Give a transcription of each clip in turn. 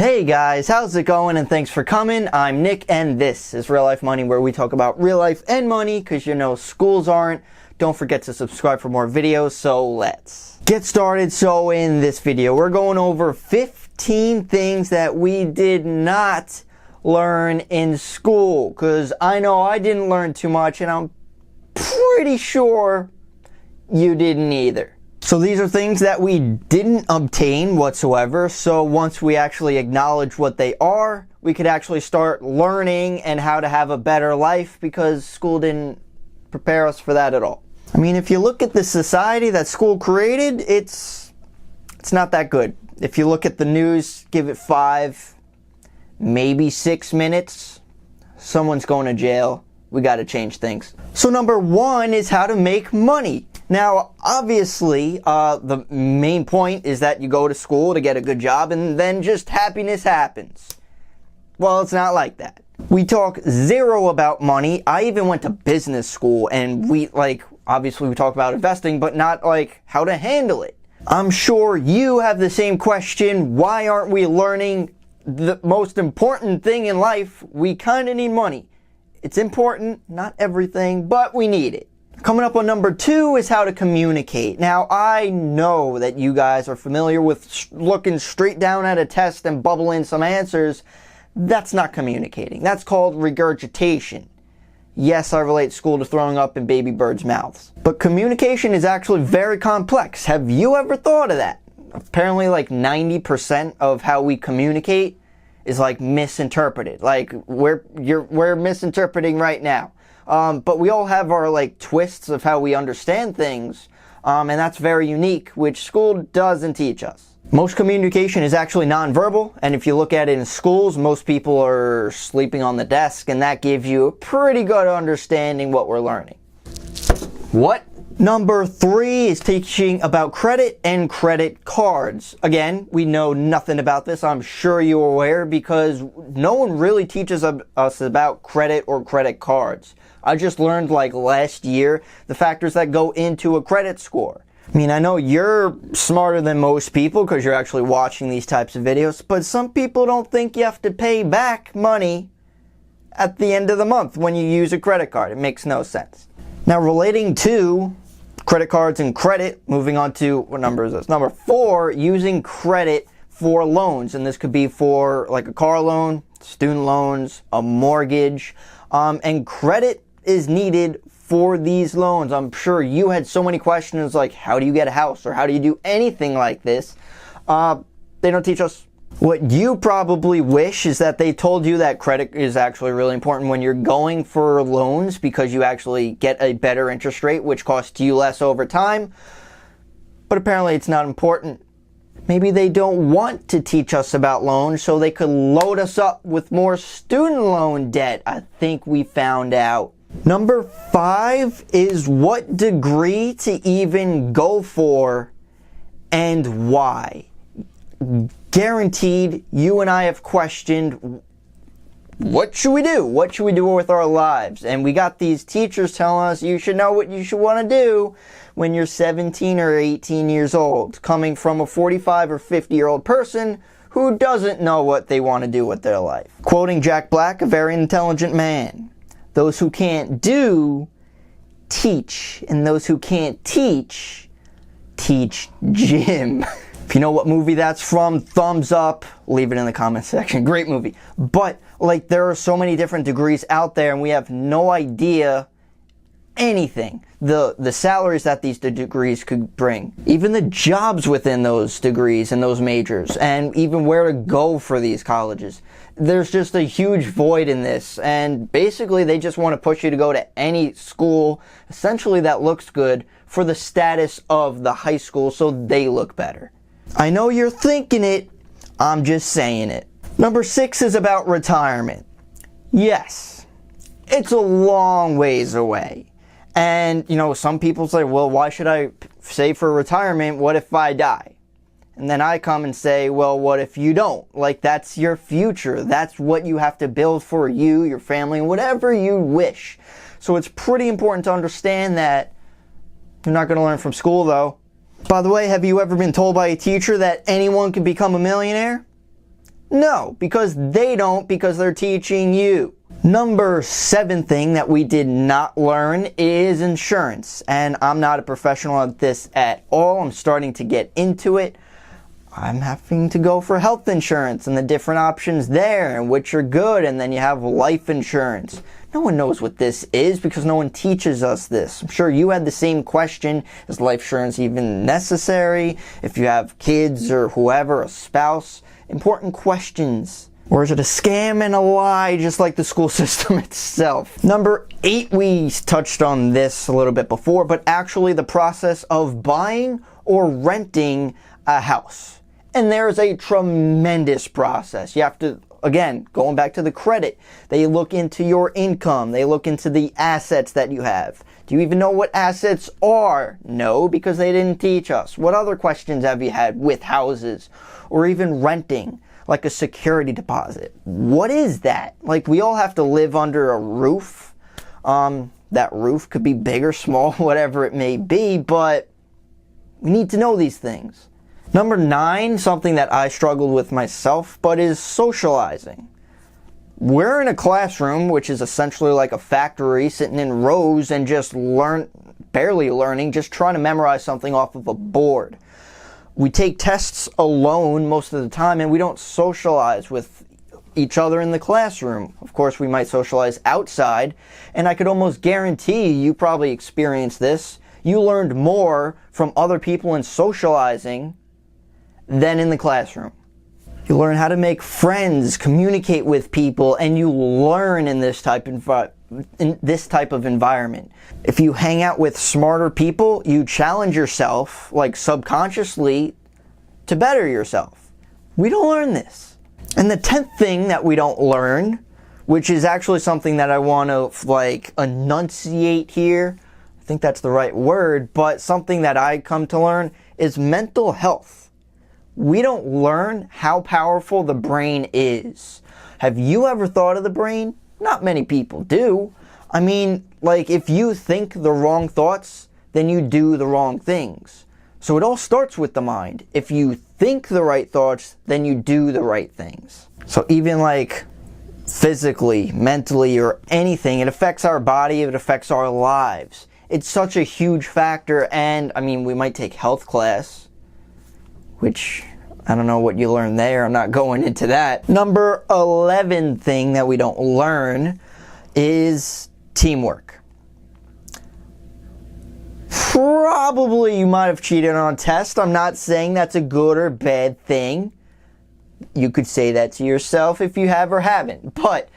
Hey guys, how's it going? And thanks for coming. I'm Nick and this is Real Life Money, where we talk about real life and money because you know schools aren't. Don't forget to subscribe for more videos, so let's get started. So in this video, we're going over 15 things that we did not learn in school, because I know I didn't learn too much and I'm pretty sure you didn't either. So these are things that we didn't obtain whatsoever, so once we actually acknowledge what they are, we could actually start learning and how to have a better life, because school didn't prepare us for that at all. I mean, if you look at the society that school created, it's not that good. If you look at the news, give it 5, maybe 6 minutes, someone's going to jail. We got to change things. So number 1 is how to make money. Now, obviously, the main point is that you go to school to get a good job and then just happiness happens. Well, it's not like that. We talk zero about money. I even went to business school and obviously we talk about investing, but not how to handle it. I'm sure you have the same question. Why aren't we learning the most important thing in life? We kind of need money. It's important, not everything, but we need it. Coming up on number 2 is how to communicate. Now, I know that you guys are familiar with looking straight down at a test and bubbling some answers. That's not communicating. That's called regurgitation. Yes, I relate school to throwing up in baby birds' mouths. But communication is actually very complex. Have you ever thought of that? Apparently 90% of how we communicate is misinterpreted. We're misinterpreting right now. But we all have our twists of how we understand things, and that's very unique, which school doesn't teach us. Most communication is actually nonverbal, and if you look at it in schools, most people are sleeping on the desk, and that gives you a pretty good understanding what we're learning. What? Number 3 is teaching about credit and credit cards. Again, we know nothing about this. I'm sure you're aware, because no one really teaches us about credit or credit cards. I just learned last year the factors that go into a credit score. I mean, I know you're smarter than most people because you're actually watching these types of videos, but some people don't think you have to pay back money at the end of the month when you use a credit card. It makes no sense. Now, relating to credit cards and credit, moving on to, what number is this? Number 4, using credit for loans. And this could be for a car loan, student loans, a mortgage, and credit is needed for these loans. I'm sure you had so many questions how do you get a house or how do you do anything like this? They don't teach us. What you probably wish is that they told you that credit is actually really important when you're going for loans, because you actually get a better interest rate, which costs you less over time. But apparently it's not important. Maybe they don't want to teach us about loans so they could load us up with more student loan debt. I think we found out. Number 5 is what degree to even go for and why. Guaranteed, you and I have questioned, what should we do? What should we do with our lives? And we got these teachers telling us you should know what you should want to do when you're 17 or 18 years old, coming from a 45 or 50-year-old person who doesn't know what they want to do with their life. Quoting Jack Black, a very intelligent man, those who can't do, teach. And those who can't teach, teach Jim. If you know what movie that's from, thumbs up, leave it in the comment section. Great movie. But there are so many different degrees out there and we have no idea anything. The salaries that these degrees could bring. Even the jobs within those degrees and those majors, and even where to go for these colleges. There's just a huge void in this, and basically they just want to push you to go to any school, essentially that looks good, for the status of the high school so they look better. I know you're thinking it, I'm just saying it. Number 6 is about retirement. Yes, it's a long ways away. And, some people say, well, why should I save for retirement? What if I die? And then I come and say, well, what if you don't? That's your future. That's what you have to build for you, your family, whatever you wish. So it's pretty important to understand that. You're not going to learn from school, though. By the way, have you ever been told by a teacher that anyone can become a millionaire? No, because they don't, because they're teaching you. Number 7 thing that we did not learn is insurance. And I'm not a professional at this at all. I'm starting to get into it. I'm having to go for health insurance and the different options there and which are good, and then you have life insurance. No one knows what this is because no one teaches us this. I'm sure you had the same question. Is life insurance even necessary? If you have kids or whoever, a spouse, important questions. Or is it a scam and a lie just like the school system itself? Number 8, we touched on this a little bit before, but actually the process of buying or renting a house. And there's a tremendous process. You have to, again, going back to the credit, they look into your income. They look into the assets that you have. Do you even know what assets are? No, because they didn't teach us. What other questions have you had with houses or even renting, like a security deposit? What is that? Like, we all have to live under a roof. That roof could be big or small, whatever it may be, but we need to know these things. Number 9, something that I struggled with myself, but is socializing. We're in a classroom, which is essentially like a factory, sitting in rows and just barely learning, just trying to memorize something off of a board. We take tests alone most of the time, and we don't socialize with each other in the classroom. Of course, we might socialize outside, and I could almost guarantee you probably experienced this. You learned more from other people in socializing than in the classroom. You learn how to make friends, communicate with people, and you learn in this type of environment. If you hang out with smarter people, you challenge yourself, like subconsciously, to better yourself. We don't learn this. And the 10th thing that we don't learn, which is actually something that I want to enunciate here, I think that's the right word, but something that I come to learn is mental health. We don't learn how powerful the brain is. Have you ever thought of the brain? Not many people do. I mean, like, if you think the wrong thoughts, then you do the wrong things. So it all starts with the mind. If you think the right thoughts, then you do the right things. So even like physically, mentally, or anything, it affects our body, it affects our lives. It's such a huge factor, and I mean, we might take health class, which I don't know what you learn there. I'm not going into that. Number 11 thing that we don't learn is teamwork. Probably you might have cheated on a test. I'm not saying that's a good or bad thing. You could say that to yourself if you have or haven't. But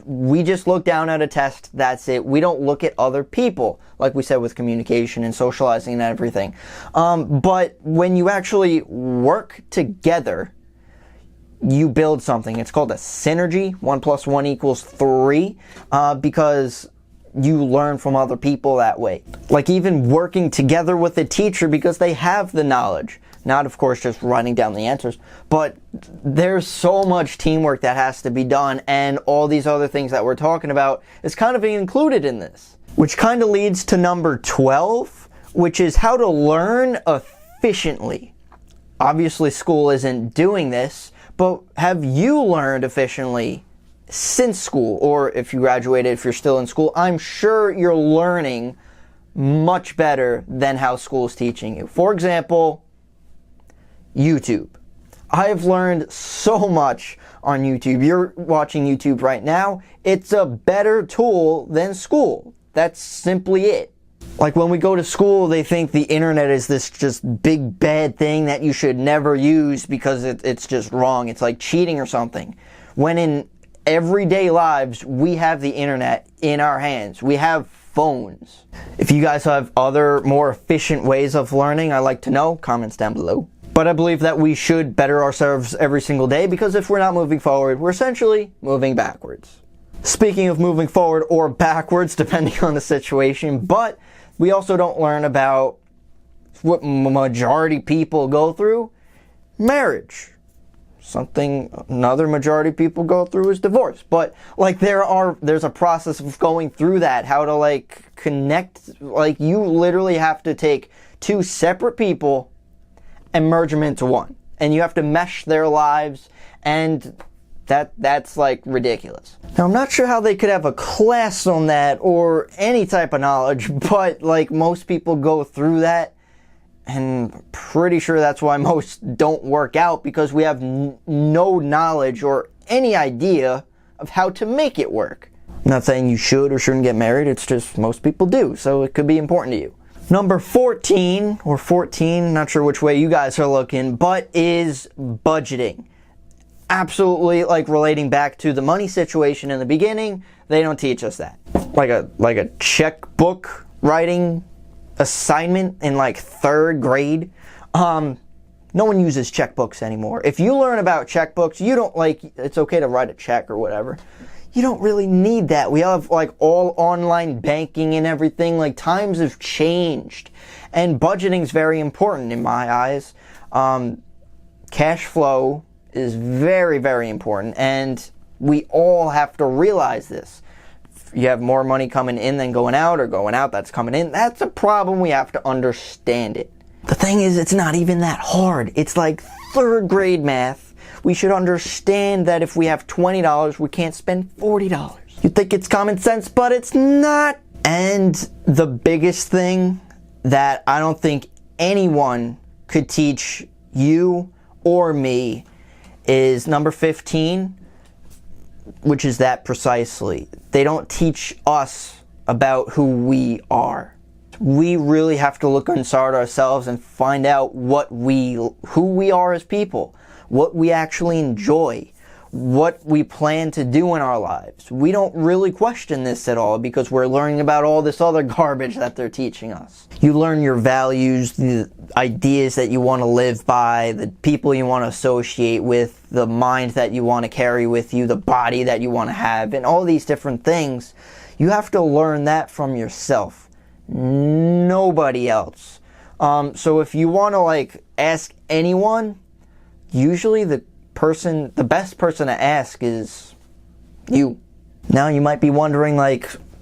we just look down at a test, that's it. We don't look at other people, like we said with communication and socializing and everything. But when you actually work together, you build something. It's called a synergy. 1 + 1 = 3, because you learn from other people that way. Like even working together with a teacher because they have the knowledge. Not, of course, just writing down the answers, but there's so much teamwork that has to be done, and all these other things that we're talking about is kind of included in this. Which kind of leads to number 12, which is how to learn efficiently. Obviously, school isn't doing this, but have you learned efficiently since school? Or if you graduated, if you're still in school, I'm sure you're learning much better than how school is teaching you. For example, YouTube. I've learned so much on YouTube. You're watching YouTube right now. It's a better tool than school. That's simply it. Like when we go to school, they think the internet is this just big bad thing that you should never use because it's just wrong. It's like cheating or something. When in everyday lives, we have the internet in our hands. We have phones. If you guys have other more efficient ways of learning, I'd like to know. Comments down below. But I believe that we should better ourselves every single day, because if we're not moving forward, we're essentially moving backwards. Speaking of moving forward or backwards, depending on the situation, but we also don't learn about what majority people go through, marriage. Something another majority of people go through is divorce. But like there's a process of going through that, how to like connect. Like you literally have to take two separate people and merge them into one. and you have to mesh their lives, and that's like ridiculous. Now, I'm not sure how they could have a class on that or any type of knowledge, but like most people go through that, and pretty sure that's why most don't work out, because we have no knowledge or any idea of how to make it work. I'm not saying you should or shouldn't get married, it's just most people do, so it could be important to you. Number 14, or 14, not sure which way you guys are looking, but is budgeting. Absolutely, like relating back to the money situation in the beginning, they don't teach us that. Like a checkbook writing assignment in like 3rd grade. No one uses checkbooks anymore. If you learn about checkbooks, you don't it's okay to write a check or whatever. You don't really need that. We have like all online banking and everything. Like, times have changed, and budgeting is very important in my eyes. Cash flow is very, very important, and we all have to realize this. If you have more money coming in than going out, or going out that's coming in, that's a problem. We have to understand it. The thing is, it's not even that hard. It's like 3rd grade math. We should understand that if we have $20, we can't spend $40. You think it's common sense, but it's not. And the biggest thing that I don't think anyone could teach you or me is number 15, which is that precisely. They don't teach us about who we are. We really have to look inside ourselves and find out who we are as people, what we actually enjoy, what we plan to do in our lives. We don't really question this at all because we're learning about all this other garbage that they're teaching us. You learn your values, the ideas that you want to live by, the people you want to associate with, the mind that you want to carry with you, the body that you want to have, and all these different things. You have to learn that from yourself. Nobody else. So if you want to ask anyone, usually the best person to ask is you. Now you might be wondering,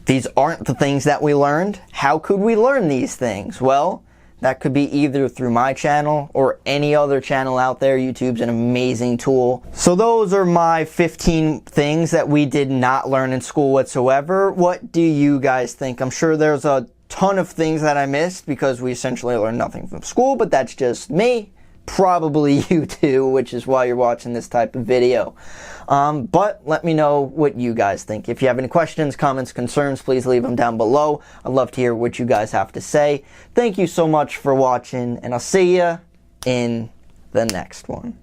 these aren't the things that we learned. How could we learn these things? Well, that could be either through my channel or any other channel out there. YouTube's an amazing tool. So those are my 15 things that we did not learn in school whatsoever. What do you guys think? I'm sure there's a ton of things that I missed because we essentially learned nothing from school, but that's just me. Probably you too, which is why you're watching this type of video. But let me know what you guys think. If you have any questions, comments, concerns, please leave them down below. I'd love to hear what you guys have to say. Thank you so much for watching, and I'll see you in the next one.